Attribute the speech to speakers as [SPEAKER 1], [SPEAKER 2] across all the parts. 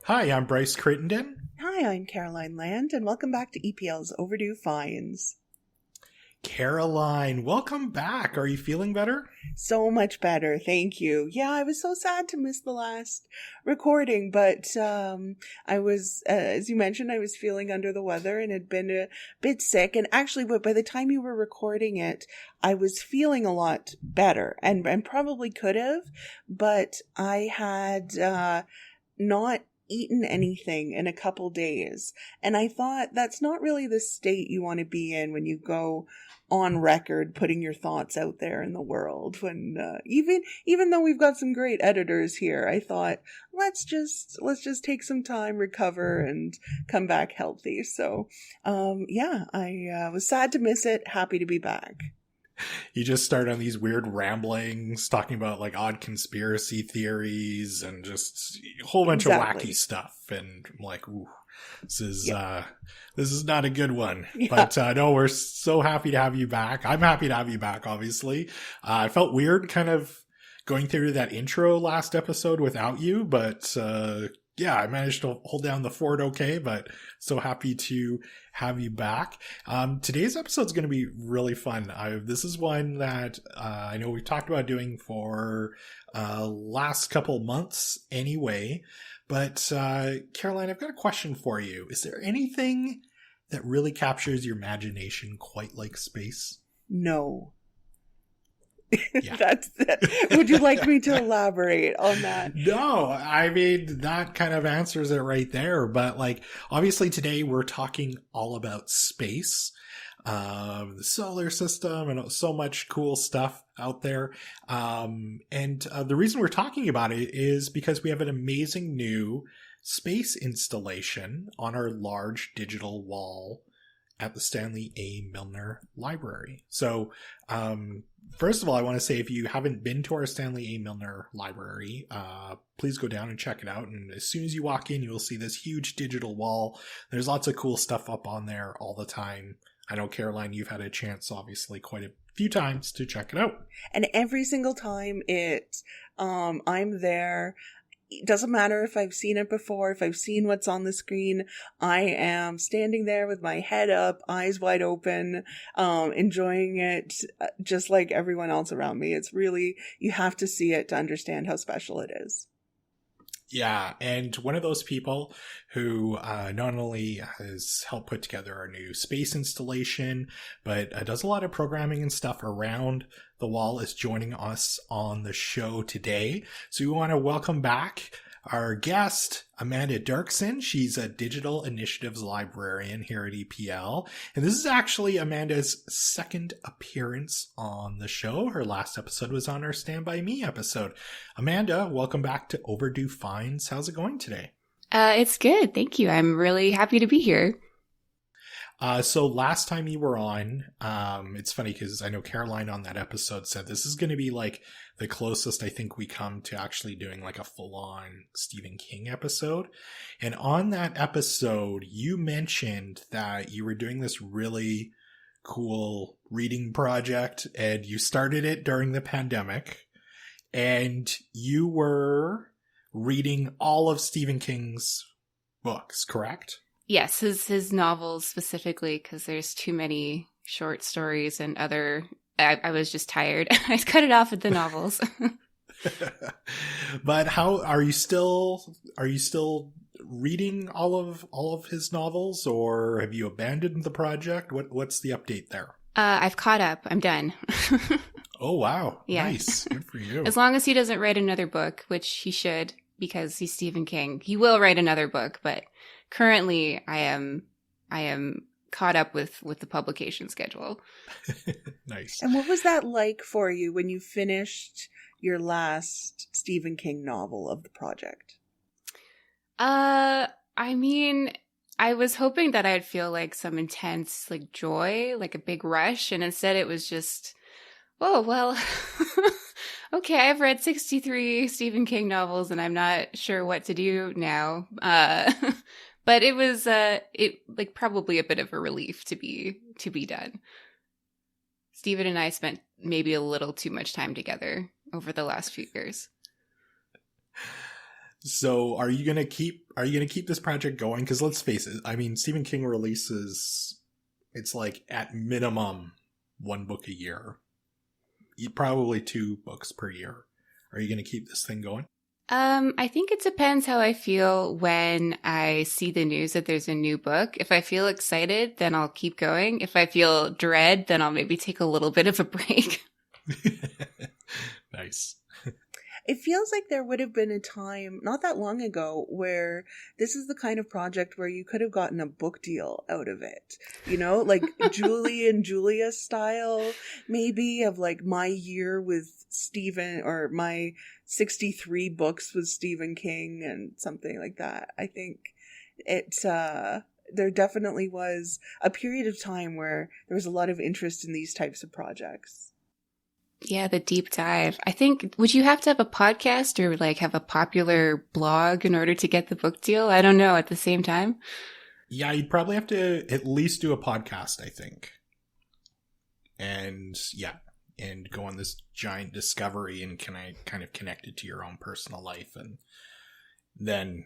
[SPEAKER 1] Hi, I'm Bryce Crittenden.
[SPEAKER 2] Hi, I'm Caroline Land, and welcome back to EPL's Overdue Finds.
[SPEAKER 1] Caroline, welcome back. Are you feeling better?
[SPEAKER 2] So much better, thank you. Yeah, I was so sad to miss the last recording, but I was, as you mentioned, I was feeling under the weather and had been a bit sick. And actually, but by the time you were recording it, I was feeling a lot better and probably could have, but I had not eaten anything in a couple days. And I thought that's not really the state you want to be in when you go on record putting your thoughts out there in the world. When even though we've got some great editors here, I thought let's just take some time, recover, and come back healthy. So I was sad to miss it, happy to be back.
[SPEAKER 1] You just start on these weird ramblings talking about like odd conspiracy theories and just a whole bunch of wacky stuff. And I'm like, ooh, this is not a good one. Yeah. But no, we're so happy to have you back. I'm happy to have you back, obviously. I felt weird kind of going through that intro last episode without you, but I managed to hold down the fort okay, but so happy to have you back. Today's episode is going to be really fun. This is one that I know we've talked about doing for last couple months anyway. But Caroline, I've got a question for you. Is there anything that really captures your imagination quite like space?
[SPEAKER 2] No.
[SPEAKER 1] Yeah.
[SPEAKER 2] That's it. Would you like me to elaborate on that?
[SPEAKER 1] No, I mean, that kind of answers it right there. But like, obviously today we're talking all about space, the solar system, and so much cool stuff out there. The reason we're talking about it is because we have an amazing new space installation on our large digital wall at the Stanley A. Milner Library. So, first of all, I want to say if you haven't been to our Stanley A. Milner Library, please go down and check it out. And as soon as you walk in, you'll see this huge digital wall. There's lots of cool stuff up on there all the time. I know, Caroline, you've had a chance, obviously, quite a few times to check it out.
[SPEAKER 2] And every single time I'm there, it doesn't matter if I've seen it before, if I've seen what's on the screen, I am standing there with my head up, eyes wide open, enjoying it just like everyone else around me. It's really, you have to see it to understand how special it is.
[SPEAKER 1] Yeah, and one of those people who not only has helped put together our new space installation, but does a lot of programming and stuff around the wall is joining us on the show today. So we want to welcome back our guest, Amanda Derksen. She's a digital initiatives librarian here at EPL. And this is actually Amanda's second appearance on the show. Her last episode was on our Stand By Me episode. Amanda, welcome back to Overdue Finds. How's it going today?
[SPEAKER 3] It's good. Thank you. I'm really happy to be here.
[SPEAKER 1] So last time you were on, it's funny because I know Caroline on that episode said this is going to be like the closest I think we come to actually doing like a full-on Stephen King episode. And on that episode, you mentioned that you were doing this really cool reading project and you started it during the pandemic and you were reading all of Stephen King's books, correct?
[SPEAKER 3] Yes, his novels specifically, because there's too many short stories and other. I was just tired. I cut it off at the novels.
[SPEAKER 1] But how are you still? Are you still reading all of his novels, or have you abandoned the project? What's the update there?
[SPEAKER 3] I've caught up. I'm done.
[SPEAKER 1] Oh wow!
[SPEAKER 3] Yeah.
[SPEAKER 1] Nice, good for you.
[SPEAKER 3] As long as he doesn't write another book, which he should, because he's Stephen King. He will write another book, but currently I am caught up with the publication schedule.
[SPEAKER 1] Nice.
[SPEAKER 2] And what was that like for you when you finished your last Stephen King novel of the project?
[SPEAKER 3] I mean, I was hoping that I'd feel like some intense like joy, like a big rush, and instead it was just, oh well, okay, I've read 63 Stephen King novels and I'm not sure what to do now. But it was probably a bit of a relief to be done. Stephen and I spent maybe a little too much time together over the last few years.
[SPEAKER 1] So are you gonna keep this project going? Because let's face it, I mean, Stephen King releases, it's like at minimum 1 book a year, probably 2 books per year. Are you gonna keep this thing going?
[SPEAKER 3] I think it depends how I feel when I see the news that there's a new book. If I feel excited, then I'll keep going. If I feel dread, then I'll maybe take a little bit of a break.
[SPEAKER 1] Nice.
[SPEAKER 2] It feels like there would have been a time not that long ago where this is the kind of project where you could have gotten a book deal out of it. You know, like Julie and Julia style, maybe, of like my year with Stephen, or my 63 books with Stephen King and something like that. I think there definitely was a period of time where there was a lot of interest in these types of projects.
[SPEAKER 3] Yeah, the deep dive. I think, would you have to have a podcast or like have a popular blog in order to get the book deal? I don't know, at the same time.
[SPEAKER 1] Yeah, you'd probably have to at least do a podcast, I think. And go on this giant discovery and kind of connect it to your own personal life. And then,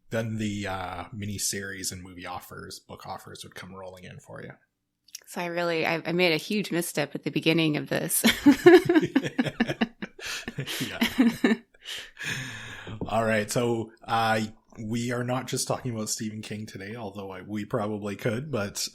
[SPEAKER 1] then the miniseries and book offers would come rolling in for you.
[SPEAKER 3] So I made a huge misstep at the beginning of this.
[SPEAKER 1] Yeah. All right. So we are not just talking about Stephen King today, although we probably could. But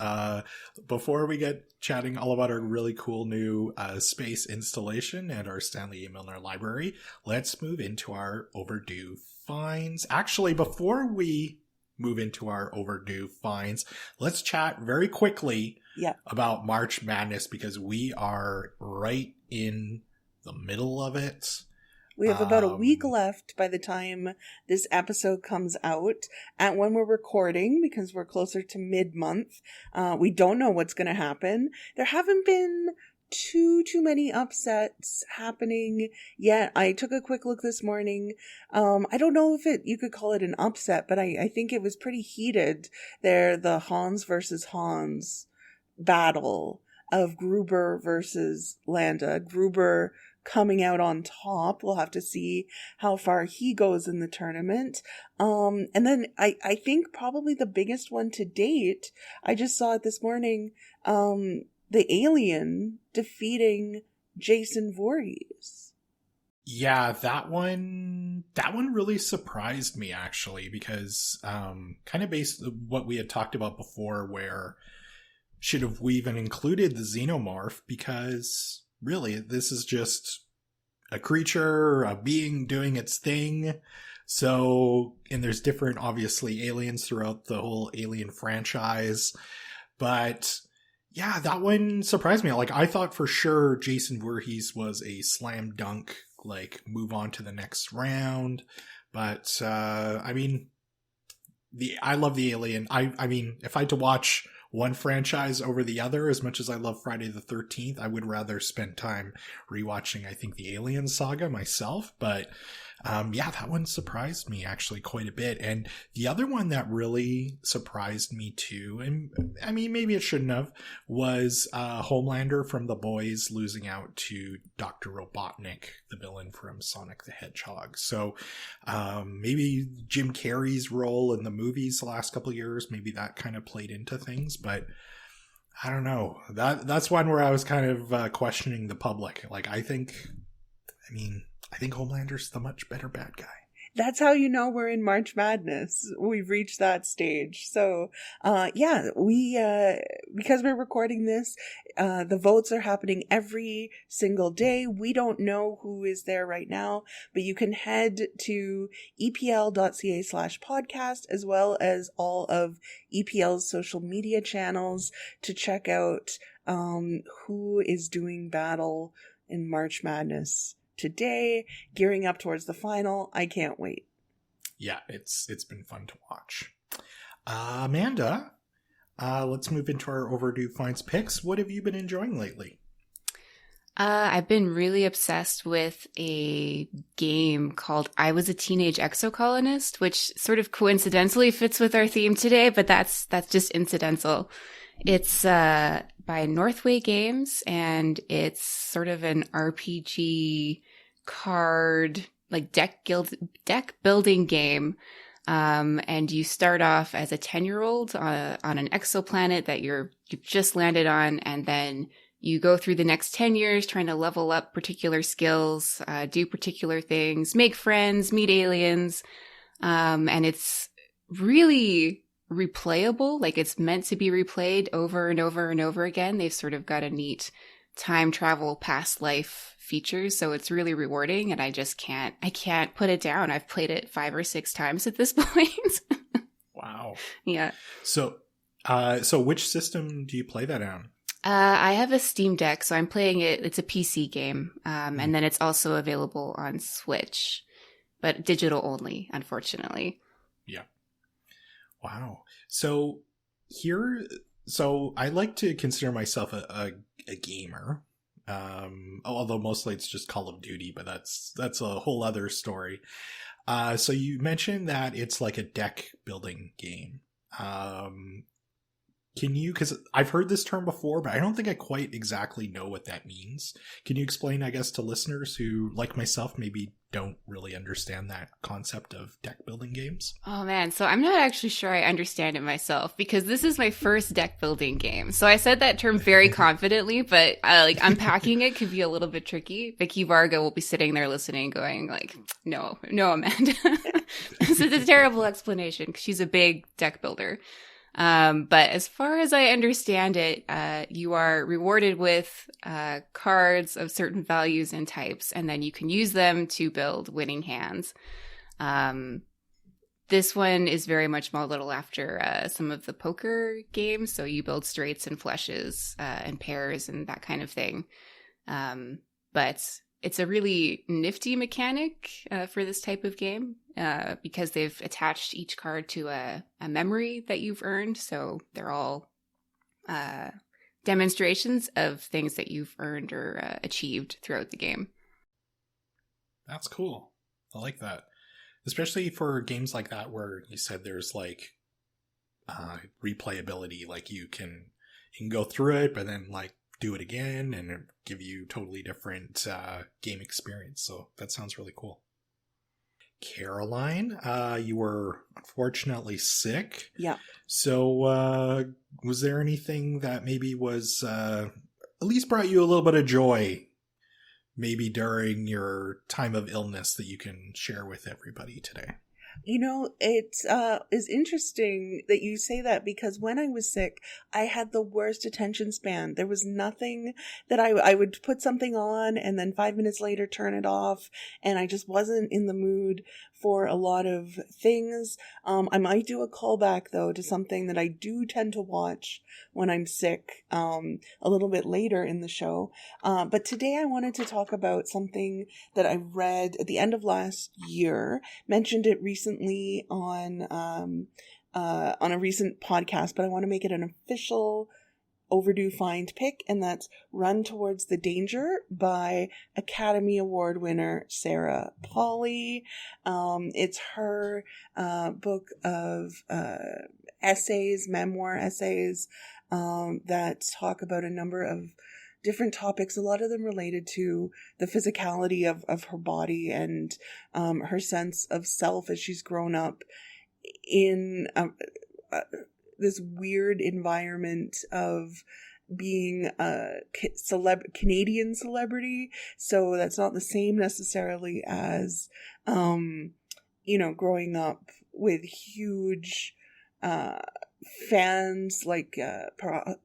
[SPEAKER 1] before we get chatting all about our really cool new space installation at our Stanley A. Milner Library, let's move into our Overdue Finds. Actually, before we move into our Overdue Finds, let's chat very quickly about March Madness, because we are right in the middle of it.
[SPEAKER 2] We have about a week left by the time this episode comes out, and when we're recording, because we're closer to mid-month. We don't know what's going to happen. There haven't been too many upsets happening yet. I took a quick look this morning. I don't know if you could call it an upset, but I think it was pretty heated there. The Hans versus Hans battle of Gruber versus Landa. Gruber coming out on top. We'll have to see how far he goes in the tournament. And then I think probably the biggest one to date, I just saw it this morning, the Alien defeating Jason Voorhees.
[SPEAKER 1] Yeah, that one really surprised me, actually, because kind of based on what we had talked about before, where should have we even included the xenomorph, because really this is just a creature, a being doing its thing. So, and there's different, obviously, aliens throughout the whole Alien franchise, but yeah, that one surprised me. Like, I thought for sure Jason Voorhees was a slam dunk, like, move on to the next round. But, I mean, I love the Alien. I mean, if I had to watch one franchise over the other, as much as I love Friday the 13th, I would rather spend time rewatching, I think, the Alien saga myself. But yeah, that one surprised me actually quite a bit. And the other one that really surprised me too, and I mean, maybe it shouldn't have, was Homelander from The Boys losing out to Dr. Robotnik, the villain from Sonic the Hedgehog. So maybe Jim Carrey's role in the movies the last couple of years, maybe that kind of played into things. But I don't know. That's one where I was kind of questioning the public. Like, I think Homelander's the much better bad guy.
[SPEAKER 2] That's how you know we're in March Madness. We've reached that stage. So, yeah, because we're recording this, the votes are happening every single day. We don't know who is there right now, but you can head to epl.ca/podcast, as well as all of EPL's social media channels, to check out who is doing battle in March Madness today, gearing up towards the final. I can't wait.
[SPEAKER 1] Yeah, it's been fun to watch. Amanda, let's move into our Overdue Finds picks. What have you been enjoying lately?
[SPEAKER 3] I've been really obsessed with a game called I Was a Teenage Exocolonist, which sort of coincidentally fits with our theme today, but that's just incidental. It's by Northway Games, and it's sort of an RPG card, like deck building game. And you start off as a 10-year-old on an exoplanet that you've just landed on, and then you go through the next 10 years trying to level up particular skills, do particular things, make friends, meet aliens. And it's really replayable. Like, it's meant to be replayed over and over and over again. They've sort of got a neat time travel past life features, so it's really rewarding, and I can't put it down. I've played it 5 or 6 times at this point.
[SPEAKER 1] Wow.
[SPEAKER 3] Yeah.
[SPEAKER 1] So which system do you play that on?
[SPEAKER 3] I have a Steam Deck, so I'm playing it. It's a PC game, and then it's also available on Switch, but digital only, unfortunately.
[SPEAKER 1] Yeah. Wow. So I like to consider myself a gamer. Although mostly it's just Call of Duty, but that's a whole other story. So you mentioned that it's like a deck building game. Can you, because I've heard this term before, but I don't think I quite exactly know what that means. Can you explain, I guess, to listeners who, like myself, maybe don't really understand that concept of deck building games?
[SPEAKER 3] Oh man, so I'm not actually sure I understand it myself, because this is my first deck building game. So I said that term very confidently, but unpacking it could be a little bit tricky. Vicky Varga will be sitting there listening going like, no, Amanda. This is a terrible explanation, because she's a big deck builder. But as far as I understand it, you are rewarded with cards of certain values and types, and then you can use them to build winning hands. This one is very much modeled after some of the poker games, so you build straights and flushes and pairs and that kind of thing. But it's a really nifty mechanic for this type of game because they've attached each card to a memory that you've earned. So they're all demonstrations of things that you've earned or achieved throughout the game.
[SPEAKER 1] That's cool. I like that. Especially for games like that where you said there's like replayability, like you can go through it, but then like do it again and give you totally different game experience. So that sounds really cool. Caroline, you were unfortunately sick.
[SPEAKER 2] Yeah.
[SPEAKER 1] So was there anything that maybe was at least brought you a little bit of joy maybe during your time of illness that you can share with everybody today?
[SPEAKER 2] You know, it is interesting that you say that, because when I was sick, I had the worst attention span. There was nothing that I would put something on and then 5 minutes later turn it off, and I just wasn't in the mood for a lot of things. I might do a callback, though, to something that I do tend to watch when I'm sick a little bit later in the show. But today I wanted to talk about something that I read at the end of last year, mentioned it recently on a recent podcast, but I want to make it an official Overdue Find pick, and that's Run Towards the Danger by Academy Award winner Sarah Polley. It's her book of memoir essays that talk about a number of different topics, a lot of them related to the physicality of her body and her sense of self as she's grown up in this weird environment of being a Canadian celebrity. So that's not the same necessarily as, growing up with huge fans, like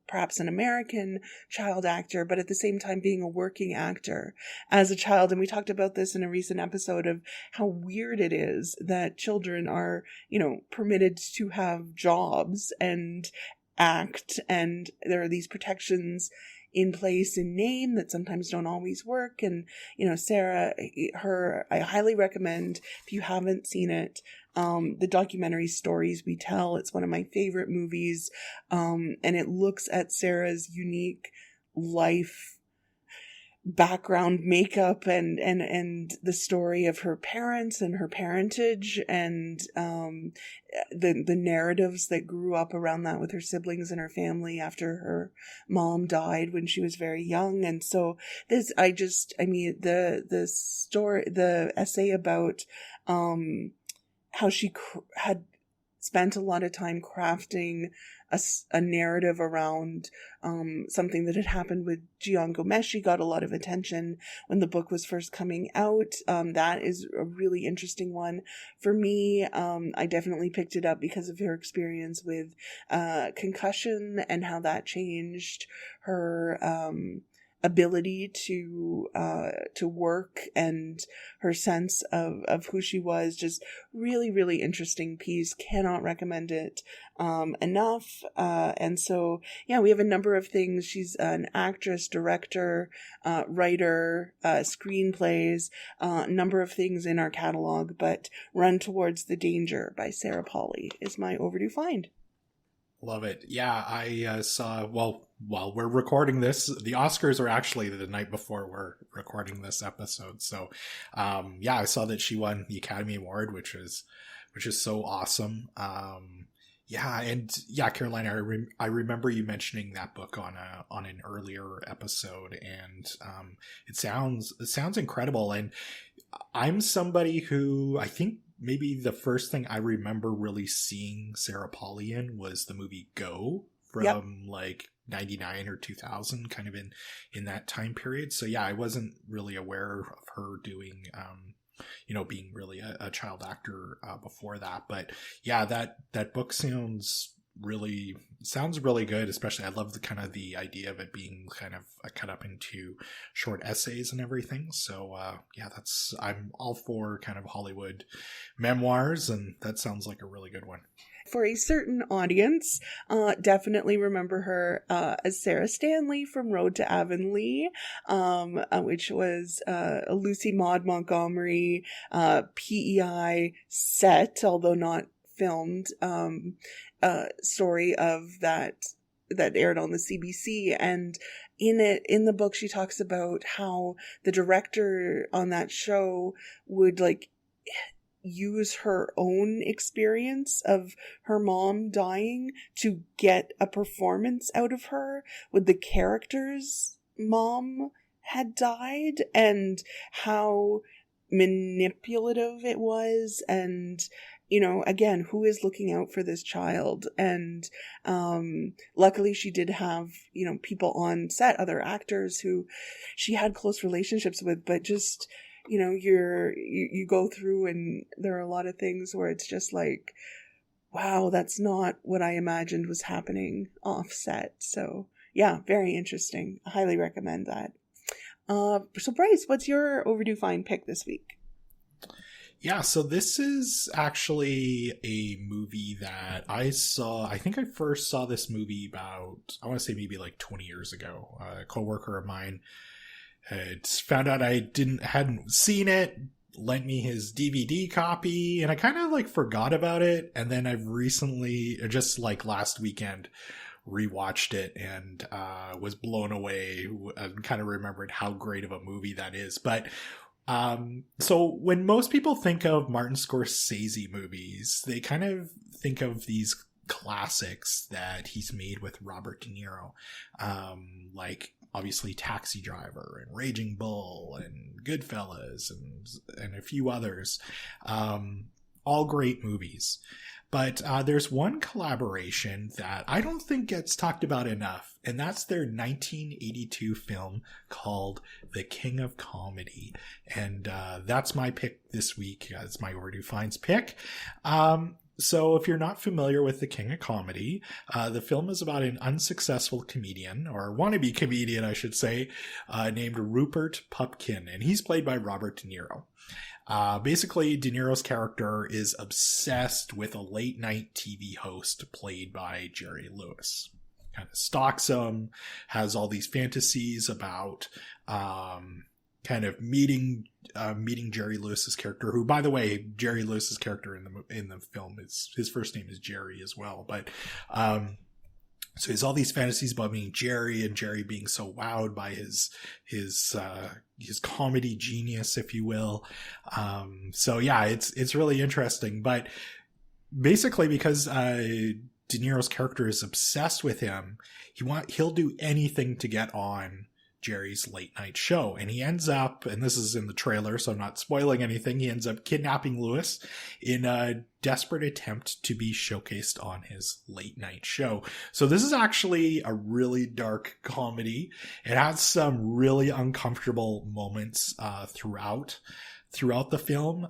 [SPEAKER 2] perhaps an American child actor, but at the same time being a working actor as a child. And we talked about this in a recent episode of how weird it is that children are, permitted to have jobs and act, and there are these protections in place in name that sometimes don't always work. And, Sarah, I highly recommend, if you haven't seen it, the documentary Stories We Tell. It's one of my favorite movies. And it looks at Sarah's unique life background makeup and the story of her parents and her parentage, and the narratives that grew up around that with her siblings and her family after her mom died when she was very young. And so the story, the essay about how she had spent a lot of time crafting a narrative around something that had happened with Jian Gomeshi got a lot of attention when the book was first coming out. That is a really interesting one for me. I definitely picked it up because of her experience with concussion and how that changed her ability to work, and her sense of who she was. Just really, really interesting piece. Cannot recommend it enough. And so, yeah, we have a number of things. She's an actress, director, writer, screenplays, a number of things in our catalog, but Run Towards the Danger by Sarah Polley is my overdue find.
[SPEAKER 1] Love it. Yeah, I saw, well, while we're recording this, the Oscars are actually the night before we're recording this episode. So, yeah, I saw that she won the Academy Award, which is so awesome. Yeah, and yeah, Caroline, I remember you mentioning that book on an earlier episode, and it sounds incredible. And I'm somebody who, I think maybe the first thing I remember really seeing Sarah Polley in was the movie Go from like 99 or 2000, kind of in that time period. So yeah, I wasn't really aware of her doing, being really a child actor before that. But yeah, that book sounds really good. Especially, I love the idea of it being kind of cut up into short essays and everything. So yeah, I'm all for kind of Hollywood memoirs, and that sounds like a really good one.
[SPEAKER 2] For a certain audience, definitely remember her as Sarah Stanley from Road to Avonlea, which was a Lucy Maud Montgomery PEI set, although not filmed, story of that aired on the CBC. And in the book, she talks about how the director on that show would use her own experience of her mom dying to get a performance out of her with the character's mom had died, and how manipulative it was. And again, who is looking out for this child? And luckily she did have people on set, other actors who she had close relationships with, but just you go through and there are a lot of things where it's just like, wow, that's not what I imagined was happening off set. So yeah, very interesting. I highly recommend that. So Bryce, what's your overdue find pick this week?
[SPEAKER 1] Yeah, so this is actually a movie that I saw. I think I first saw this movie about, I want to say maybe like 20 years ago. A coworker of mine had found out I hadn't seen it, lent me his DVD copy, and I kind of forgot about it. And then I've recently, just last weekend, rewatched it and was blown away and kind of remembered how great of a movie that is. But so when most people think of Martin Scorsese movies, they kind of think of these classics that he's made with Robert De Niro, obviously Taxi Driver and Raging Bull and Goodfellas and a few others, all great movies. But there's one collaboration that I don't think gets talked about enough, and that's their 1982 film called The King of Comedy. And that's my pick this week. It's my Overdue Finds pick. So if you're not familiar with The King of Comedy, the film is about an unsuccessful comedian, or wannabe comedian, I should say, named Rupert Pupkin, and he's played by Robert De Niro. Basically, De Niro's character is obsessed with a late night TV host played by Jerry Lewis. Kind of stalks him, has all these fantasies about kind of meeting Jerry Lewis's character, who, by the way, Jerry Lewis's character in the film, is his first name is Jerry as well. But So he has all these fantasies about being Jerry, and Jerry being so wowed by his comedy genius, if you will. So yeah, it's really interesting. But basically, because De Niro's character is obsessed with him, he'll do anything to get on Jerry's late night show. And he ends up, and this is in the trailer, so I'm not spoiling anything, he ends up kidnapping Louis in a desperate attempt to be showcased on his late night show. So this is actually a really dark comedy. It has some really uncomfortable moments throughout the film.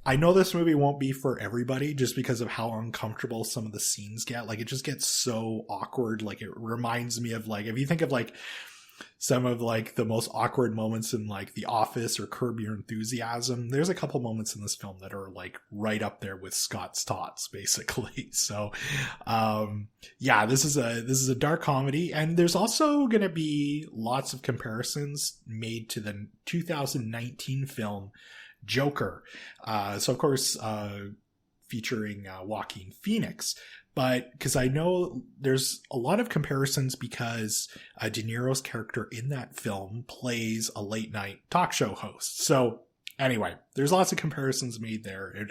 [SPEAKER 1] I know this movie won't be for everybody just because of how uncomfortable some of the scenes get. Like, it just gets so awkward. Like, it reminds me of, like, if you think of, like, some of, like, the most awkward moments in, like, The Office or Curb Your Enthusiasm, there's a couple moments in this film that are, like, right up there with Scott's Tots, basically. So, yeah, this is a dark comedy. And there's also going to be lots of comparisons made to the 2019 film Joker. So of course, featuring Joaquin Phoenix, but because I know there's a lot of comparisons because De Niro's character in that film plays a late night talk show host. So anyway, there's lots of comparisons made there.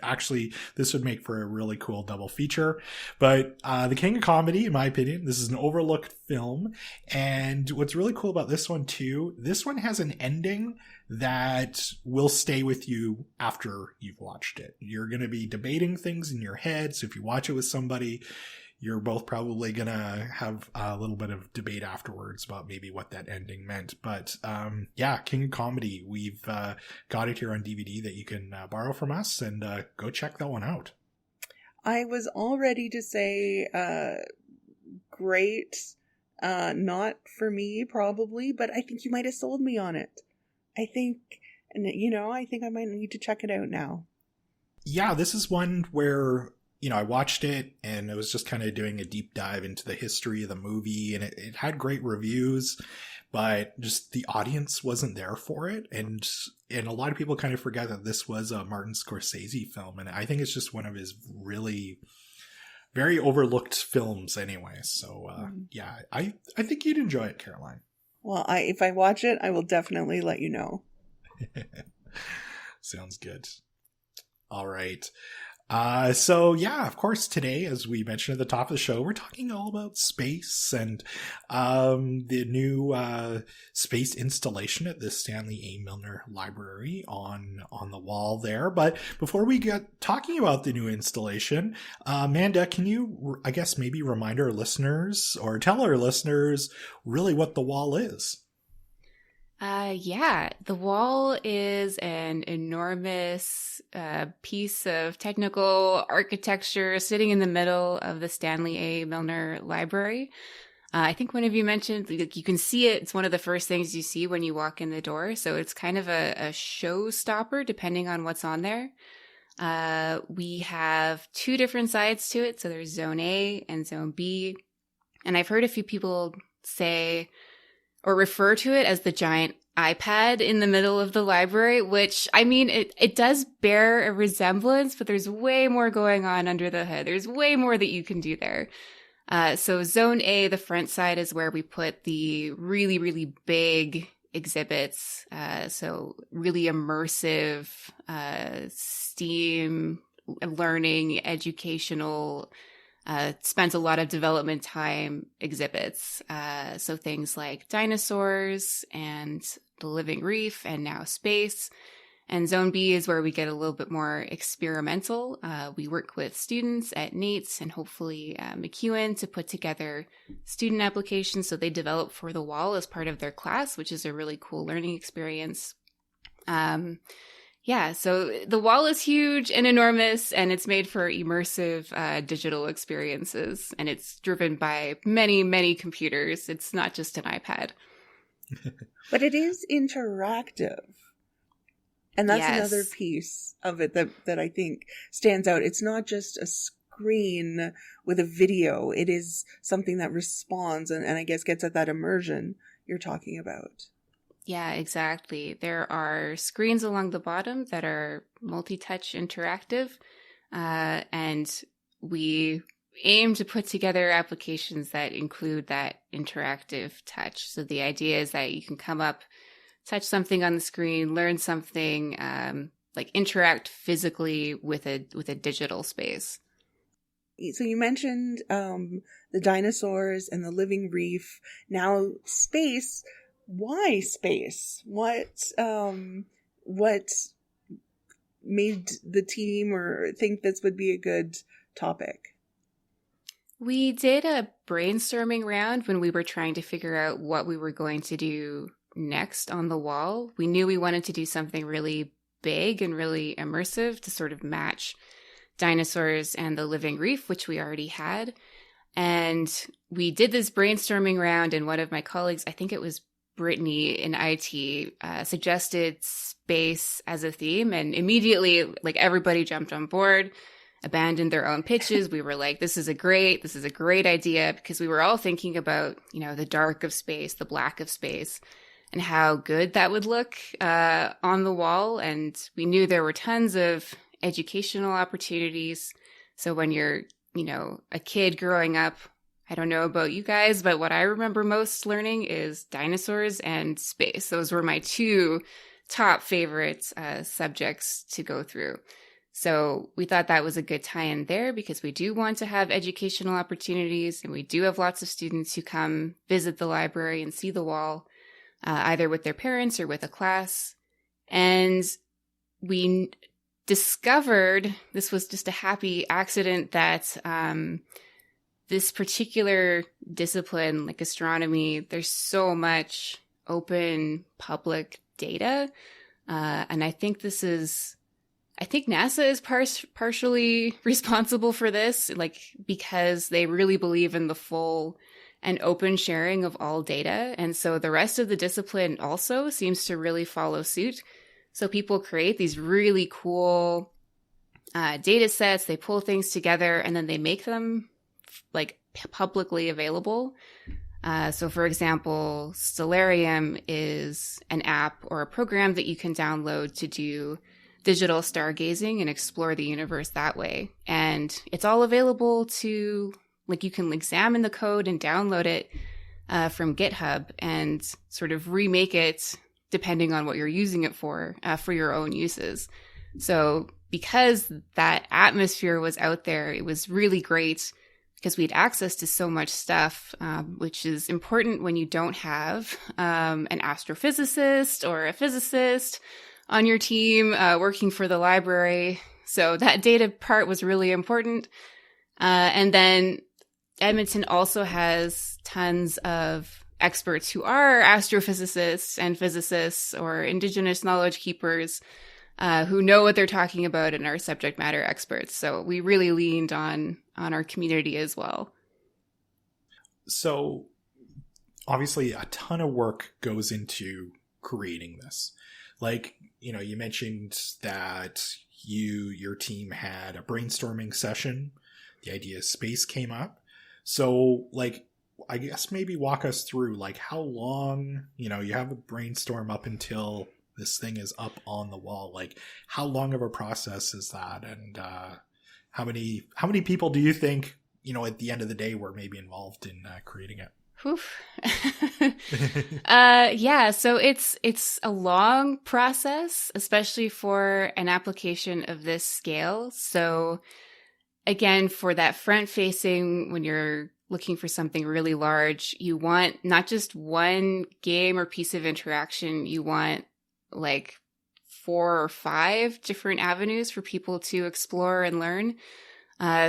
[SPEAKER 1] This would make for a really cool double feature. But The King of Comedy, in my opinion, this is an overlooked film. And what's really cool about this one too, this one has an ending that will stay with you after you've watched it. You're going to be debating things in your head. So if you watch it with somebody, you're both probably going to have a little bit of debate afterwards about maybe what that ending meant. But yeah, King of Comedy, we've got it here on DVD that you can borrow from us, and go check that one out.
[SPEAKER 2] I was all ready to say great, not for me probably, but I think you might have sold me on it. I think I might need to check it out now.
[SPEAKER 1] Yeah, this is one where, I watched it and I was just kind of doing a deep dive into the history of the movie, and it had great reviews, but just the audience wasn't there for it. And a lot of people kind of forget that this was a Martin Scorsese film. And I think it's just one of his really very overlooked films anyway. So yeah, I think you'd enjoy it, Caroline.
[SPEAKER 2] Well, if I watch it, I will definitely let you know.
[SPEAKER 1] Sounds good. All right. So yeah, of course, today, as we mentioned at the top of the show, we're talking all about space and the new space installation at the Stanley A. Milner Library on the wall there. But before we get talking about the new installation, Amanda, can you, I guess, maybe remind our listeners or tell our listeners really what the wall is?
[SPEAKER 3] Yeah, the wall is an enormous piece of technical architecture sitting in the middle of the Stanley A. Milner Library. I think one of you mentioned, like, you can see it. It's one of the first things you see when you walk in the door. So it's kind of a showstopper depending on what's on there. We have two different sides to it. So there's Zone A and Zone B. And I've heard a few people say or refer to it as the giant iPad in the middle of the library, which, I mean, it does bear a resemblance, but there's way more going on under the hood. There's way more that you can do there. So Zone A, the front side, is where we put the really, really big exhibits. So really immersive, STEAM, learning, educational, spends a lot of development time exhibits. So things like dinosaurs and the living reef and now space. And Zone B is where we get a little bit more experimental. We work with students at NAITS and hopefully McEwen to put together student applications so they develop for the wall as part of their class, which is a really cool learning experience. Yeah, so the wall is huge and enormous, and it's made for immersive digital experiences, and it's driven by many, many computers. It's not just an iPad.
[SPEAKER 2] But it is interactive. And that's
[SPEAKER 3] Yes.
[SPEAKER 2] another piece of it that I think stands out. It's not just a screen with a video. It is something that responds and I guess gets at that immersion you're talking about.
[SPEAKER 3] Yeah, exactly. There are screens along the bottom that are multi-touch interactive, and we aim to put together applications that include that interactive touch. So the idea is that you can come up, touch something on the screen, learn something, like interact physically with a digital space.
[SPEAKER 2] So you mentioned the dinosaurs and the living reef. Now space. Why space? What made the team or think this would be a good topic?
[SPEAKER 3] We did a brainstorming round when we were trying to figure out what we were going to do next on the wall. We knew we wanted to do something really big and really immersive to sort of match dinosaurs and the living reef, which we already had. And we did this brainstorming round, and one of my colleagues, I think it was Brittany in IT, suggested space as a theme, and immediately, like, everybody jumped on board, abandoned their own pitches. We were like, this is a great idea, because we were all thinking about, the dark of space, the black of space, and how good that would look on the wall. And we knew there were tons of educational opportunities. So when you're, a kid growing up, I don't know about you guys, but what I remember most learning is dinosaurs and space. Those were my two top favorite subjects to go through. So we thought that was a good tie-in there, because we do want to have educational opportunities, and we do have lots of students who come visit the library and see the wall, either with their parents or with a class. And we discovered, this was just a happy accident, that this particular discipline, like astronomy, there's so much open public data. And I think NASA is partially responsible for this, because they really believe in the full and open sharing of all data. And so the rest of the discipline also seems to really follow suit. So people create these really cool data sets, they pull things together, and then they make them publicly available. So for example, Stellarium is an app or a program that you can download to do digital stargazing and explore the universe that way. And it's all available to, you can examine the code and download it from GitHub and sort of remake it depending on what you're using it for your own uses. So because that atmosphere was out there, it was really great, because we had access to so much stuff, which is important when you don't have an astrophysicist or a physicist on your team working for the library. So that data part was really important. And then Edmonton also has tons of experts who are astrophysicists and physicists or Indigenous knowledge keepers who know what they're talking about and are subject matter experts. So we really leaned on our community as well.
[SPEAKER 1] So obviously a ton of work goes into creating this. You mentioned that your team had a brainstorming session. The idea of space came up. So I guess maybe walk us through how long, you have a brainstorm up until this thing is up on the wall. How long of a process is that? And how many people do you think, at the end of the day were maybe involved in creating it?
[SPEAKER 3] Yeah, so it's a long process, especially for an application of this scale. So again, for that front facing, when you're looking for something really large, you want not just one game or piece of interaction, you want 4 or 5 different avenues for people to explore and learn.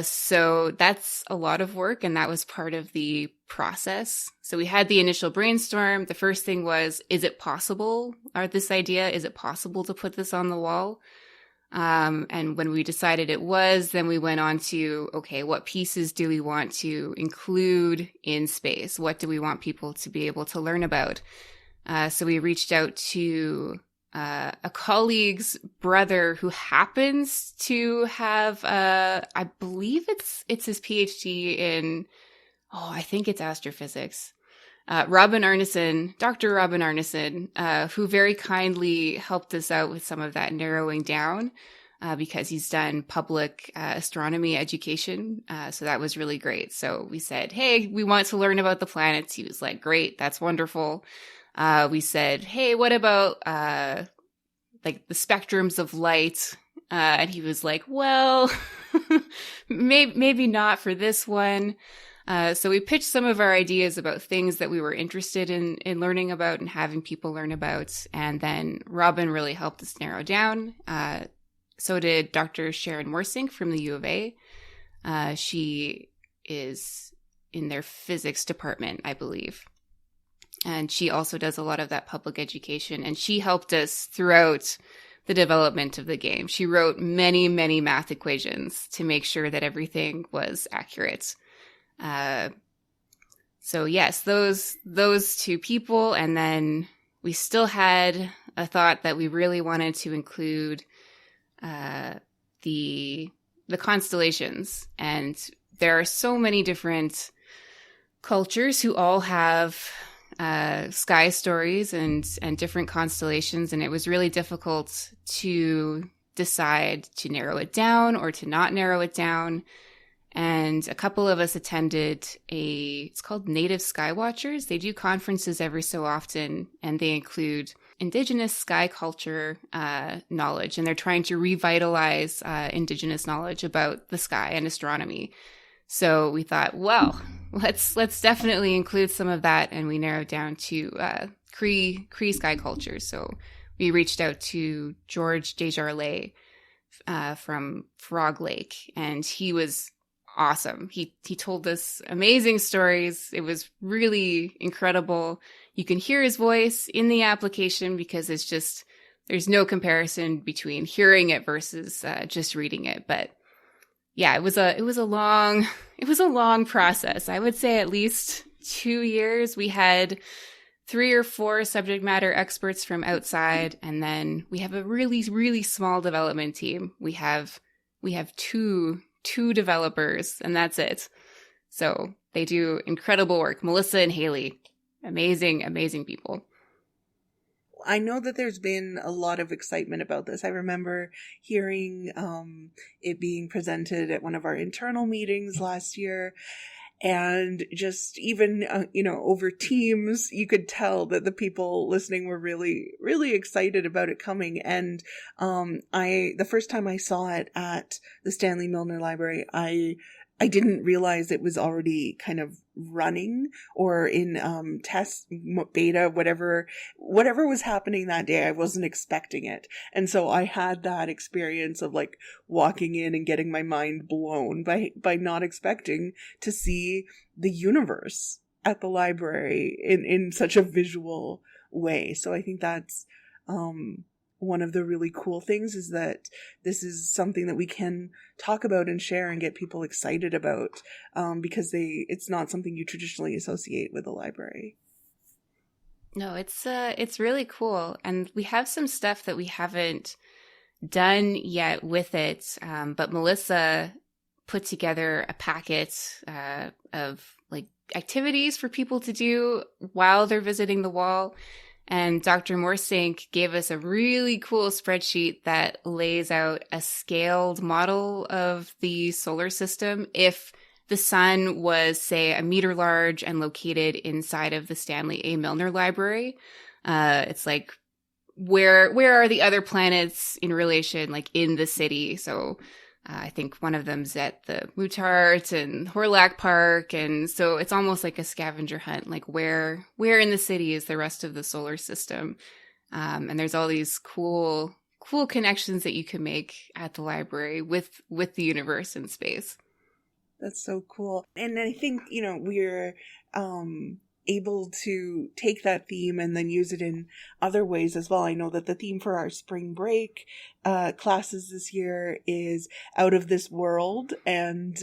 [SPEAKER 3] So that's a lot of work, and that was part of the process. So we had the initial brainstorm. The first thing was, is it possible, or this idea, is it possible to put this on the wall? And when we decided it was, then we went on to, okay, what pieces do we want to include in space? What do we want people to be able to learn about? So we reached out to a colleague's brother who happens to have, I believe it's his PhD in, I think it's astrophysics. Dr. Robin Arneson, who very kindly helped us out with some of that narrowing down. because he's done public astronomy education. So that was really great. So we said, hey, we want to learn about the planets. He was like, great, that's wonderful. We said, hey, what about like the spectrums of light? And he was like, well, maybe not for this one. So we pitched some of our ideas about things that we were interested in learning about and having people learn about. And then Robin really helped us narrow down. So did Dr. Sharon Morsink from the U of A. She is in their physics department, I believe. And she also does a lot of that public education. And she helped us throughout the development of the game. She wrote many, many math equations to make sure that everything was accurate. So yes, those two people. And then we still had a thought that we really wanted to include the constellations. And there are so many different cultures who all have sky stories and different constellations, and it was really difficult to decide to narrow it down or to not narrow it down. And a couple of us attended it's called Native Sky Watchers. They do conferences every so often, and they include Indigenous sky culture knowledge, and they're trying to revitalize Indigenous knowledge about the sky and astronomy. So we thought, well, let's definitely include some of that, and we narrowed down to Cree sky culture. So we reached out to George Desjardins from Frog Lake, and he was awesome. He told us amazing stories. It was really incredible. You can hear his voice in the application because there's no comparison between hearing it versus just reading it. But yeah, it was a long process. I would say at least 2 years. We had 3 or 4 subject matter experts from outside, and then we have a really, really small development team. We have two developers, and that's it. So they do incredible work. Melissa and Haley, amazing people.
[SPEAKER 2] I know that there's been a lot of excitement about this. I remember hearing it being presented at one of our internal meetings last year. And just even, over Teams, you could tell that the people listening were really, really excited about it coming. And the first time I saw it at the Stanley Milner Library, I didn't realize it was already kind of running or in test beta, whatever was happening that day. I wasn't expecting it. And so I had that experience of like walking in and getting my mind blown by not expecting to see the universe at the library in such a visual way. So I think that's one of the really cool things is that this is something that we can talk about and share and get people excited about because it's not something you traditionally associate with a library.
[SPEAKER 3] No, it's really cool. And we have some stuff that we haven't done yet with it. But Melissa put together a packet of like activities for people to do while they're visiting the wall. And Dr. Morsink gave us a really cool spreadsheet that lays out a scaled model of the solar system if the sun was, say, a meter large and located inside of the Stanley A. Milner Library. It's like, where are the other planets in relation, like in the city? So I think one of them's at the Mootart and Horlack Park. And so it's almost like a scavenger hunt, like where in the city is the rest of the solar system? And there's all these cool connections that you can make at the library with the universe and space.
[SPEAKER 2] That's so cool. And I think, we're able to take that theme and then use it in other ways as well. I know that the theme for our spring break classes this year is out of this world, and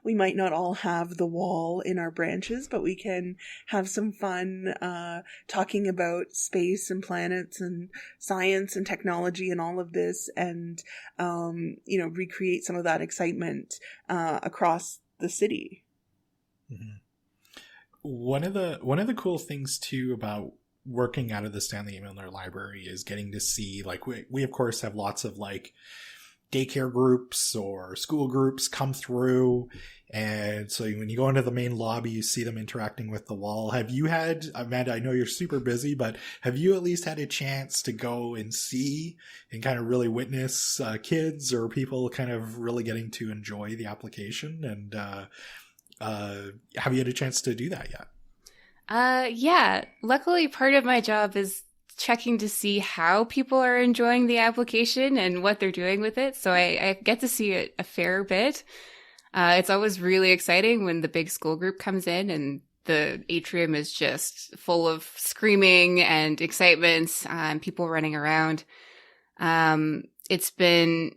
[SPEAKER 2] we might not all have the wall in our branches, but we can have some fun talking about space and planets and science and technology and all of this, and recreate some of that excitement across the city.
[SPEAKER 1] Mm-hmm. One of the cool things too about working out of the Stanley A. Milner Library is getting to see, like, we of course have lots of like daycare groups or school groups come through. And so when you go into the main lobby, you see them interacting with the wall. Have you had, Amanda, I know you're super busy, but have you at least had a chance to go and see and kind of really witness kids or people kind of really getting to enjoy the application? And have you had a chance to do that yet?
[SPEAKER 3] Yeah. Luckily, part of my job is checking to see how people are enjoying the application and what they're doing with it. So I get to see it a fair bit. It's always really exciting when the big school group comes in and the atrium is just full of screaming and excitement and people running around. It's been,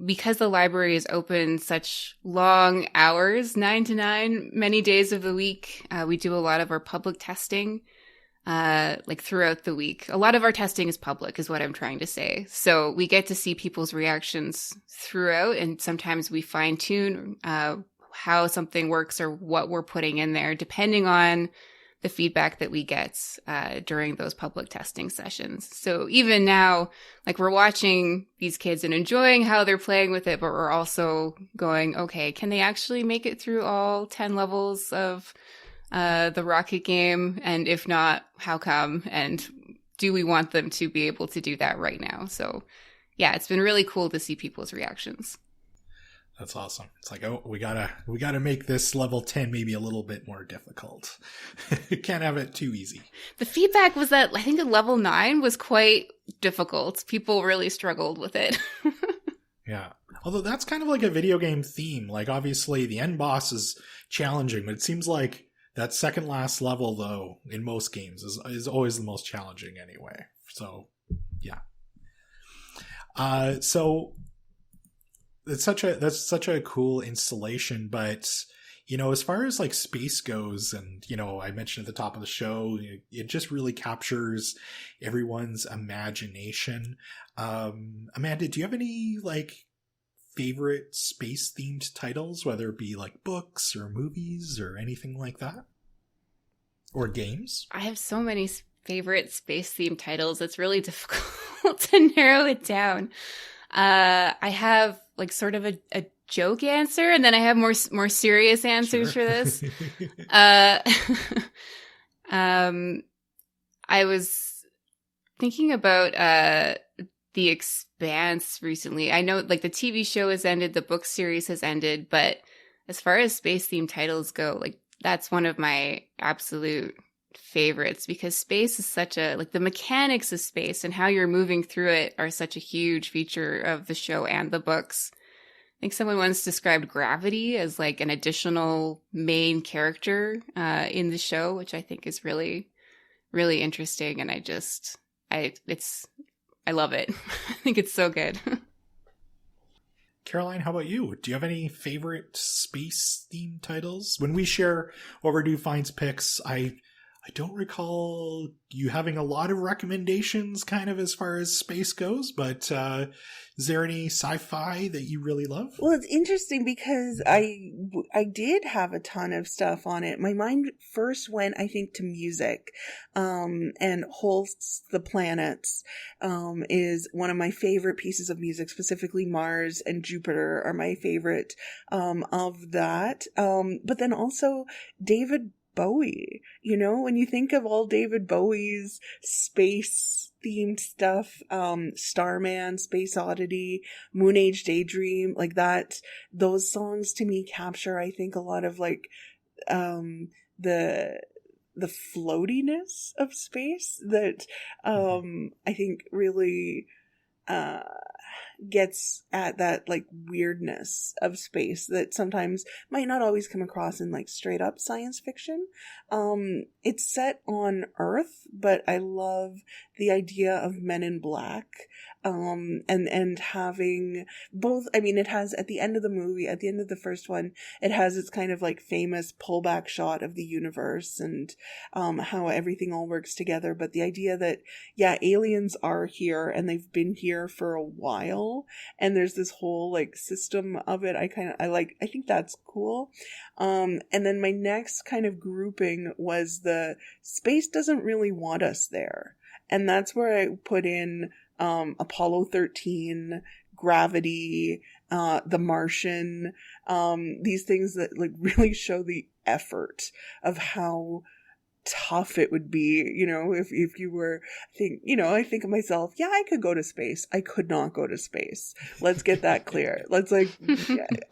[SPEAKER 3] because the library is open such long hours, 9 to 9, many days of the week, we do a lot of our public testing, like throughout the week. A lot of our testing is public, is what I'm trying to say. So we get to see people's reactions throughout, and sometimes we fine tune how something works or what we're putting in there, depending on the feedback that we get during those public testing sessions. So even now, like, we're watching these kids and enjoying how they're playing with it, but we're also going, okay, can they actually make it through all 10 levels of the Rocket game? And if not, how come? And do we want them to be able to do that right now? So yeah, it's been really cool to see people's reactions.
[SPEAKER 1] That's awesome. It's like, oh, we gotta make this level 10 maybe a little bit more difficult. Can't have it too easy.
[SPEAKER 3] The feedback was that I think at level 9 was quite difficult. People really struggled with it.
[SPEAKER 1] Yeah. Although that's kind of like a video game theme. Like, obviously the end boss is challenging, but it seems like that second last level, though, in most games is always the most challenging anyway. So, yeah. So that's such a cool installation, but you know, as far as like space goes, and you know, I mentioned at the top of the show, it just really captures everyone's imagination. Amanda, do you have any like favorite space themed titles, whether it be like books or movies or anything like that, or games?
[SPEAKER 3] I have so many favorite space themed titles. It's really difficult to narrow it down. I have like sort of a joke answer, and then I have more serious answers for this. I was thinking about The Expanse recently. I know like the TV show has ended, the book series has ended, but as far as space themed titles go, like that's one of my absolute favorites, because space is such a, like, the mechanics of space and how you're moving through it are such a huge feature of the show and the books. I think someone once described gravity as like an additional main character in the show, which I think is really, really interesting. And I love it. I think it's so good.
[SPEAKER 1] Caroline, how about you? Do you have any favorite space themed titles? When we share Overdue Finds picks, I don't recall you having a lot of recommendations kind of as far as space goes, but is there any sci-fi that you really love?
[SPEAKER 2] Well, it's interesting because I did have a ton of stuff on it. My mind first went, I think, to music, and Holst's The Planets is one of my favorite pieces of music. Specifically, Mars and Jupiter are my favorite of that. But then also David Bowie. You know, when you think of all David Bowie's space themed stuff, Starman, Space Oddity, Moon Age Daydream, like that, those songs to me capture, I think, a lot of like the floatiness of space that I think really gets at that like weirdness of space that sometimes might not always come across in like straight up science fiction. It's set on Earth, but I love the idea of Men in Black, and having both. I mean, it has at the end of the movie, at the end of the first one, it has its kind of like famous pullback shot of the universe and how everything all works together. But the idea that, yeah, aliens are here and they've been here for a while, and there's this whole like system of it. I think that's cool. And then my next kind of grouping was the space doesn't really want us there. And that's where I put in Apollo 13, Gravity, The Martian, these things that like really show the effort of how tough it would be, if you were, I think of myself, yeah, I could go to space. I could not go to space. Let's get that clear.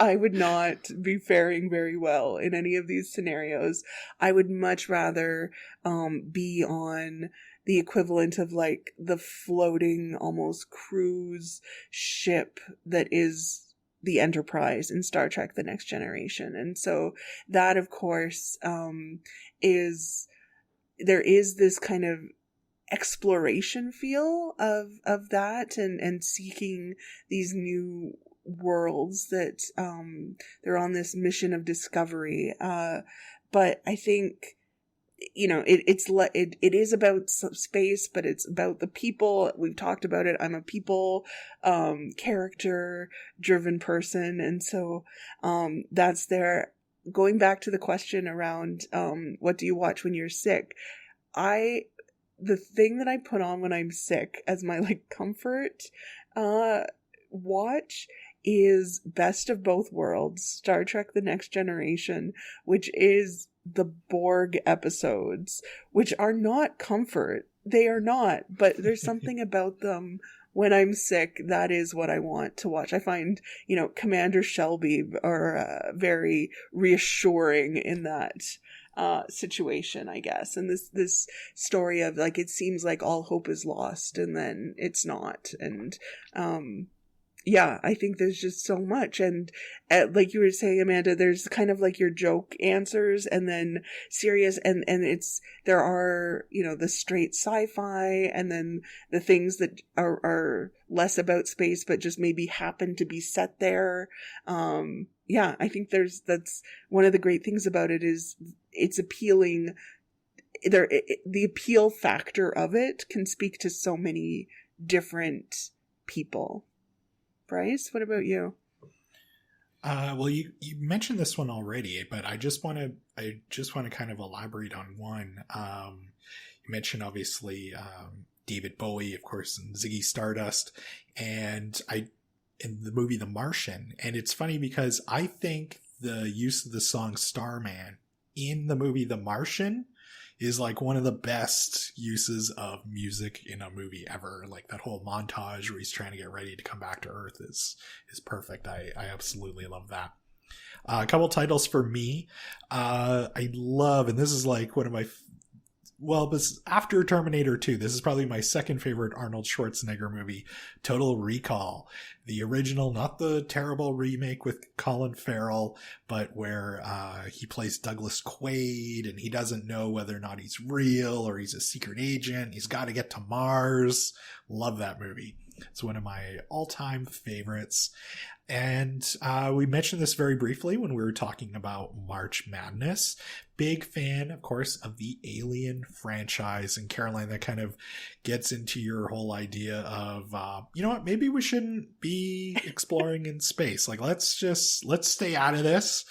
[SPEAKER 2] I would not be faring very well in any of these scenarios. I would much rather be on the equivalent of like the floating almost cruise ship that is the Enterprise in Star Trek The Next Generation. And so that, of course, there is this kind of exploration feel of that and seeking these new worlds that they're on this mission of discovery. But I think, it is about space, but it's about the people. We've talked about it. I'm a people character driven person. And so that's there. Going back to the question around what do you watch when you're sick, the thing that I put on when I'm sick as my like comfort watch is Best of Both Worlds, Star Trek The Next Generation, which is the Borg episodes, which are not comfort. They are not, but there's something about them. When I'm sick, that is what I want to watch. I find, Commander Shelby are very reassuring in that situation, I guess. And this story of like, it seems like all hope is lost and then it's not. And yeah, I think there's just so much. And like you were saying, Amanda, there's kind of like your joke answers and then serious. And there are, the straight sci-fi and then the things that are less about space, but just maybe happen to be set there. Yeah, I think that's one of the great things about it is it's appealing. The appeal factor of it can speak to so many different people. Bryce, what about you?
[SPEAKER 1] Well, you mentioned this one already, but I just want to kind of elaborate on one. You mentioned obviously David Bowie, of course, and Ziggy Stardust, and in the movie The Martian. And it's funny because I think the use of the song Starman in the movie The Martian is like one of the best uses of music in a movie ever. Like that whole montage where he's trying to get ready to come back to Earth is perfect. I absolutely love that. A couple titles for me. I love, and this is like one of my, but after Terminator 2, this is probably my second favorite Arnold Schwarzenegger movie, Total Recall. The original, not the terrible remake with Colin Farrell, but where he plays Douglas Quaid and he doesn't know whether or not he's real or he's a secret agent. He's got to get to Mars. Love that movie. It's one of my all-time favorites. And we mentioned this very briefly when we were talking about March Madness. Big fan, of course, of the Alien franchise. And Caroline, that kind of gets into your whole idea of, you know what, maybe we shouldn't be exploring in space. Like, let's stay out of this.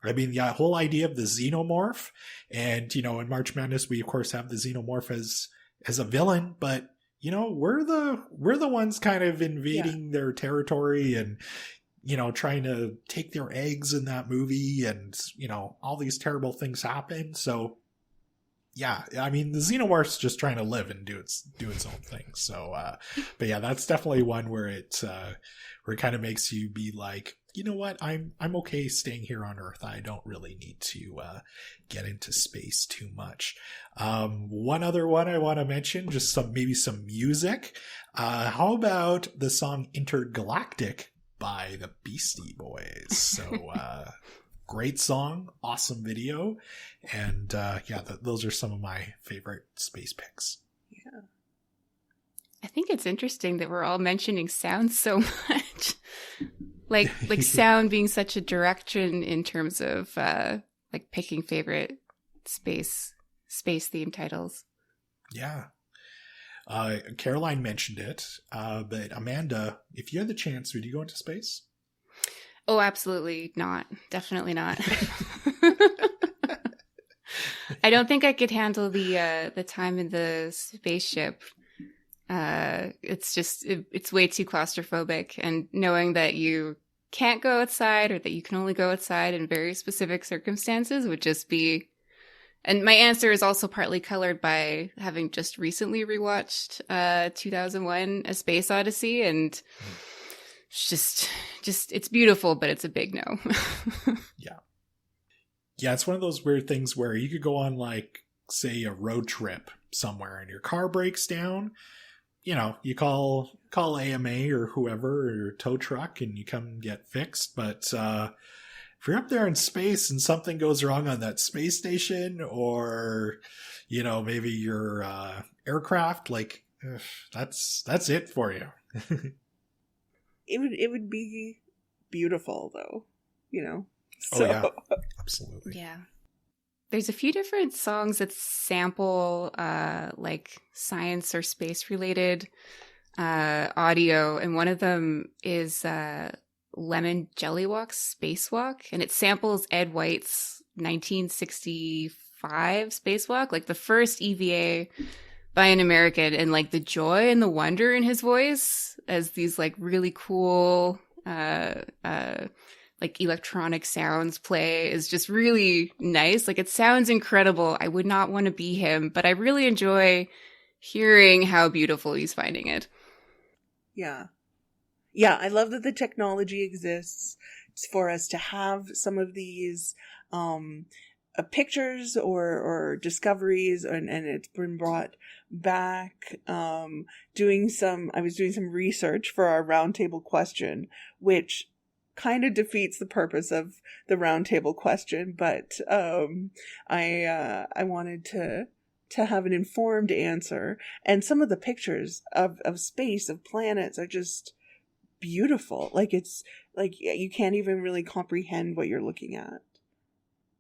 [SPEAKER 1] I mean, the whole idea of the xenomorph. And, in March Madness, we, of course, have the xenomorph as a villain, but we're the ones kind of invading their territory and, trying to take their eggs in that movie and, all these terrible things happen. So yeah, I mean, the xenomorph's just trying to live and do its own thing. So, but yeah, that's definitely one where it kind of makes you be like, you know what? I'm okay staying here on Earth. I don't really need to get into space too much. One other one I want to mention, just some music. How about the song Intergalactic by the Beastie Boys? So great song, awesome video, and those are some of my favorite space picks.
[SPEAKER 2] Yeah.
[SPEAKER 3] I think it's interesting that we're all mentioning sound so much. like sound being such a direction in terms of like picking favorite space theme titles.
[SPEAKER 1] Yeah. Caroline mentioned it, but Amanda, if you had the chance, would you go into space?
[SPEAKER 3] Oh, absolutely not. Definitely not. I don't think I could handle the time in the spaceship. It's way too claustrophobic, and knowing that you can't go outside or that you can only go outside in very specific circumstances would just be. And my answer is also partly colored by having just recently rewatched 2001: A Space Odyssey, and it's just it's beautiful, but it's a big no.
[SPEAKER 1] Yeah, it's one of those weird things where you could go on, like, say, a road trip somewhere and your car breaks down. You know, you call AMA or whoever, or your tow truck, and you come get fixed. But if you're up there in space and something goes wrong on that space station, or, you know, maybe your aircraft, like, that's it for you.
[SPEAKER 2] It would be beautiful, though, you know. So.
[SPEAKER 1] Oh, yeah. Absolutely.
[SPEAKER 3] Yeah. There's a few different songs that sample like science or space related audio, and one of them is Lemon Jellywalk's Spacewalk, and it samples Ed White's 1965 Spacewalk, like the first EVA by an American, and like the joy and the wonder in his voice as these like really cool like electronic sounds play is just really nice. Like, it sounds incredible. I would not want to be him, but I really enjoy hearing how beautiful he's finding it.
[SPEAKER 2] Yeah. Yeah, I love that the technology exists for us to have some of these pictures or discoveries, and it's been brought back. I was doing some research for our roundtable question, which kind of defeats the purpose of the roundtable question, but I wanted to have an informed answer, and some of the pictures of space, of planets, are just beautiful. Like, it's like you can't even really comprehend what you're looking at.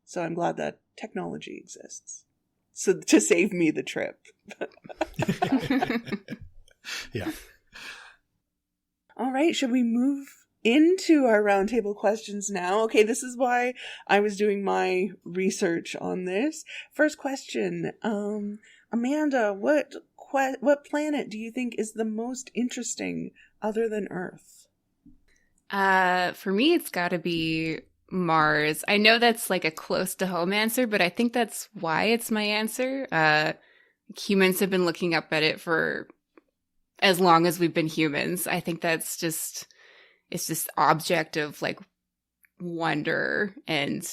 [SPEAKER 2] So I'm glad that technology exists, so to save me the trip.
[SPEAKER 1] Yeah.
[SPEAKER 2] All right, should we move into our roundtable questions now? Okay, this is why I was doing my research on this. First question, Amanda, what planet do you think is the most interesting other than Earth?
[SPEAKER 3] For me, it's got to be Mars. I know that's like a close to home answer, but I think that's why it's my answer. Humans have been looking up at it for as long as we've been humans. I think that's just, it's this object of like wonder and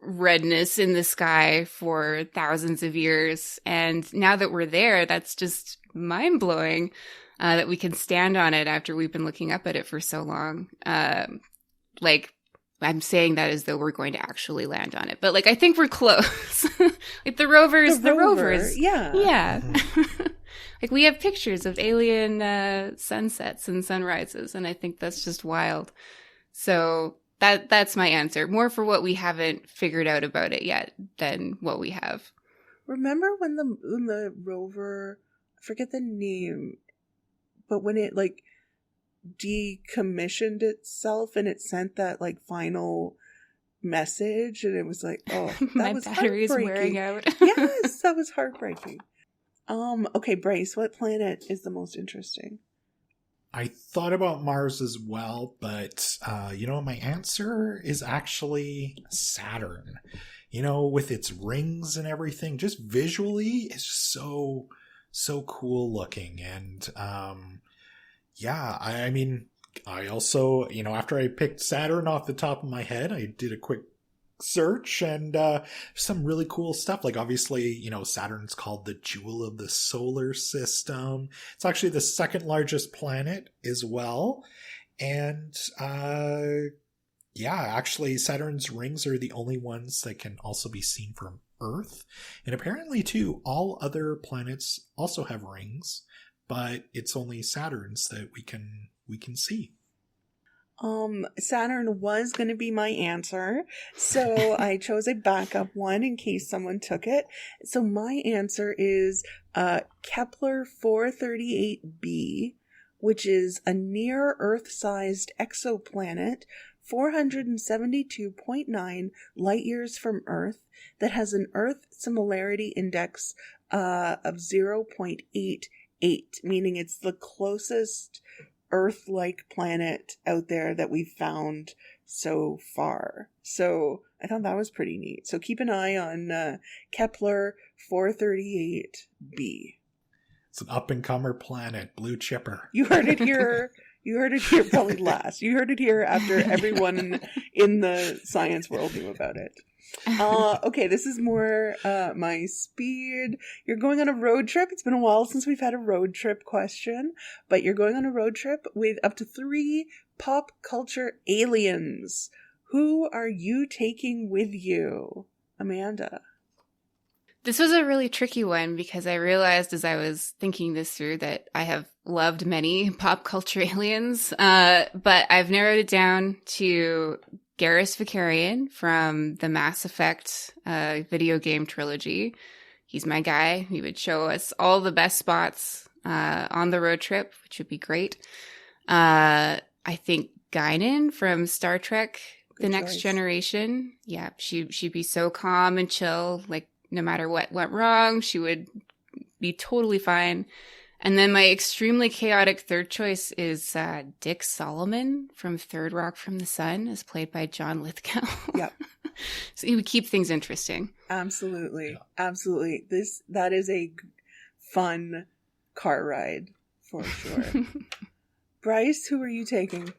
[SPEAKER 3] redness in the sky for thousands of years. And now that we're there, that's just mind blowing that we can stand on it after we've been looking up at it for so long. Like, I'm saying that as though we're going to actually land on it, but like, I think we're close. Like the rovers. Yeah. Like, we have pictures of alien sunsets and sunrises, and I think that's just wild. So that's my answer. More for what we haven't figured out about it yet than what we have.
[SPEAKER 2] Remember when the rover, I forget the name, but when it like decommissioned itself and it sent that like final message, and it was like, oh, that
[SPEAKER 3] my
[SPEAKER 2] was
[SPEAKER 3] battery's wearing out.
[SPEAKER 2] Yes, that was heartbreaking. Okay, Bryce, what planet is the most interesting?
[SPEAKER 1] I thought about Mars as well, but my answer is actually Saturn. You know, with its rings and everything, just visually, it's just so cool looking. And I mean, I also, after I picked Saturn off the top of my head, I did a quick search, and some really cool stuff. Like, obviously, Saturn's called the jewel of the solar system. It's actually the second largest planet as well. And actually Saturn's rings are the only ones that can also be seen from Earth. And apparently too, all other planets also have rings, but it's only Saturn's that we can see.
[SPEAKER 2] Saturn was going to be my answer, so I chose a backup one in case someone took it. So my answer is Kepler 438b, which is a near Earth-sized exoplanet 472.9 light years from Earth that has an Earth similarity index of 0.88. 8, meaning it's the closest Earth-like planet out there that we've found so far. So I thought that was pretty neat. So keep an eye on Kepler 438b.
[SPEAKER 1] It's an up-and-comer planet, blue chipper.
[SPEAKER 2] You heard it here. You heard it here probably last. You heard it here after everyone in the science world knew about it. Okay, this is more my speed. You're going on a road trip. It's been a while since we've had a road trip question, but you're going on a road trip with up to 3 pop culture aliens. Who are you taking with you, Amanda?
[SPEAKER 3] This was a really tricky one because I realized as I was thinking this through that I have loved many pop culture aliens, but I've narrowed it down to Garrus Vakarian from the Mass Effect video game trilogy. He's my guy. He would show us all the best spots on the road trip, which would be great. I think Guinan from Star Trek, The Next Generation. Yeah, she'd be so calm and chill, like no matter what went wrong, she would be totally fine. And then my extremely chaotic third choice is Dick Solomon from Third Rock from the Sun, as played by John Lithgow.
[SPEAKER 2] Yep.
[SPEAKER 3] So he would keep things interesting.
[SPEAKER 2] Absolutely. Absolutely. That is a fun car ride for sure. Bryce, who are you taking?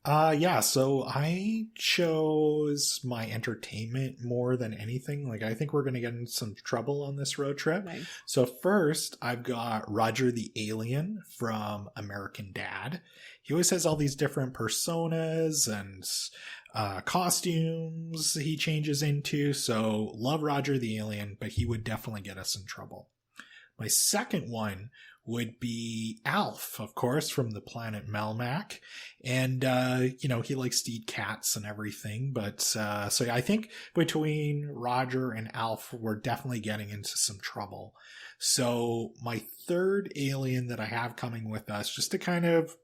[SPEAKER 1] Yeah, so I chose my entertainment more than anything. Like, I think we're going to get in some trouble on this road trip.
[SPEAKER 2] Nice.
[SPEAKER 1] So first, I've got Roger the Alien from American Dad. He always has all these different personas and costumes he changes into. So love Roger the Alien, but he would definitely get us in trouble. My second one would be Alf, of course, from the planet Melmac. And, he likes to eat cats and everything. But, so yeah, I think between Roger and Alf, we're definitely getting into some trouble. So my third alien that I have coming with us, just to kind of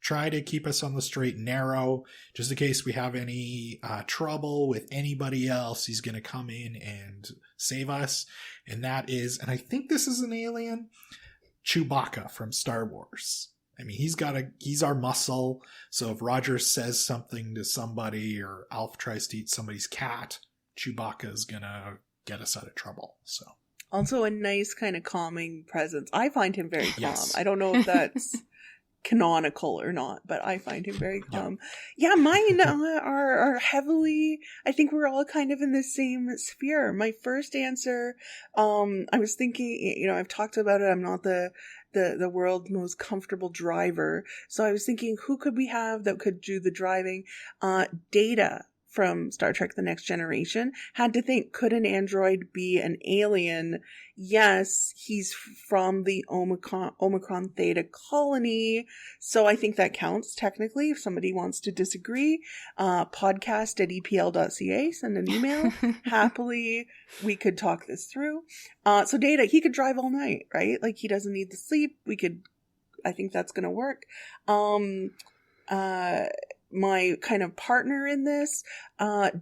[SPEAKER 1] try to keep us on the straight and narrow, just in case we have any trouble with anybody else, he's going to come in and save us. And that is, and I think this is an alien, Chewbacca from Star Wars. I mean, he's our muscle. So if Roger says something to somebody or Alf tries to eat somebody's cat, Chewbacca is gonna get us out of trouble. So
[SPEAKER 2] also a nice kind of calming presence. I find him very calm.
[SPEAKER 1] Yes.
[SPEAKER 2] I don't know if that's canonical or not, but I find him very calm. Yeah, mine are heavily, I think we're all kind of in the same sphere. My first answer, I was thinking, I've talked about it, I'm not the world's most comfortable driver, so I was thinking, who could we have that could do the driving? Data from Star Trek The Next Generation. Had to think, could an android be an alien? Yes, he's from the Omicron Theta colony, so I think that counts technically. If somebody wants to disagree, podcast@epl.ca, send an email. Happily, we could talk this through. So Data, he could drive all night, right? Like, he doesn't need the sleep. I think that's gonna work. My kind of partner in this,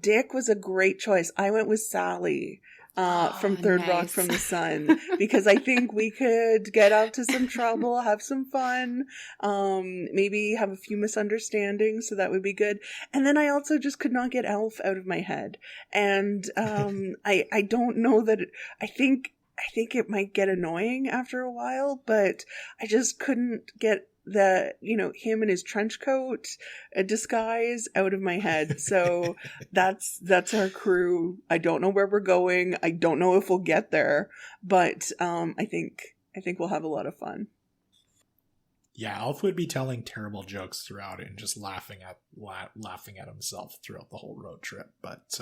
[SPEAKER 2] Dick was a great choice. I went with Sally from Third Rock from the Sun, because I think we could get up to some trouble, have some fun, maybe have a few misunderstandings, so that would be good. And then I also just could not get Elf out of my head. And I don't know that, I think it might get annoying after a while, but I just couldn't get him in his trench coat, a disguise out of my head. So that's our crew. I don't know where we're going. I don't know if we'll get there, but I think we'll have a lot of fun.
[SPEAKER 1] Yeah, Alf would be telling terrible jokes throughout it and just laughing at himself throughout the whole road trip. But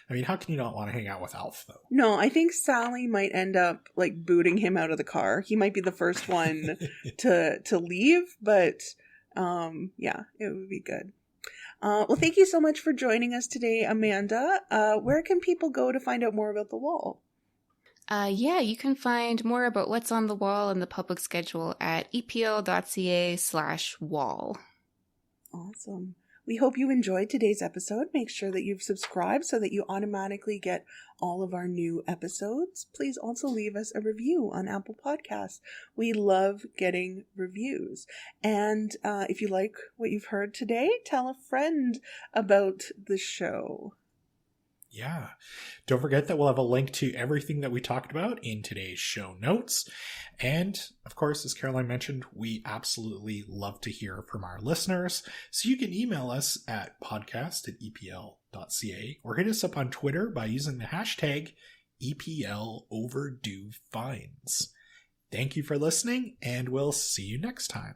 [SPEAKER 1] I mean, how can you not want to hang out with Alf, though?
[SPEAKER 2] No, I think Sally might end up like booting him out of the car. He might be the first one to leave, but yeah, it would be good. Well, thank you so much for joining us today, Amanda. Where can people go to find out more about the wall?
[SPEAKER 3] Yeah, you can find more about what's on the wall and the public schedule at epl.ca/wall.
[SPEAKER 2] Awesome. We hope you enjoyed today's episode. Make sure that you've subscribed so that you automatically get all of our new episodes. Please also leave us a review on Apple Podcasts. We love getting reviews. And if you like what you've heard today, tell a friend about the show.
[SPEAKER 1] Yeah. Don't forget that we'll have a link to everything that we talked about in today's show notes. And of course, as Caroline mentioned, we absolutely love to hear from our listeners. So you can email us at podcast@epl.ca or hit us up on Twitter by using the hashtag EPL Overdue Finds. Thank you for listening, and we'll see you next time.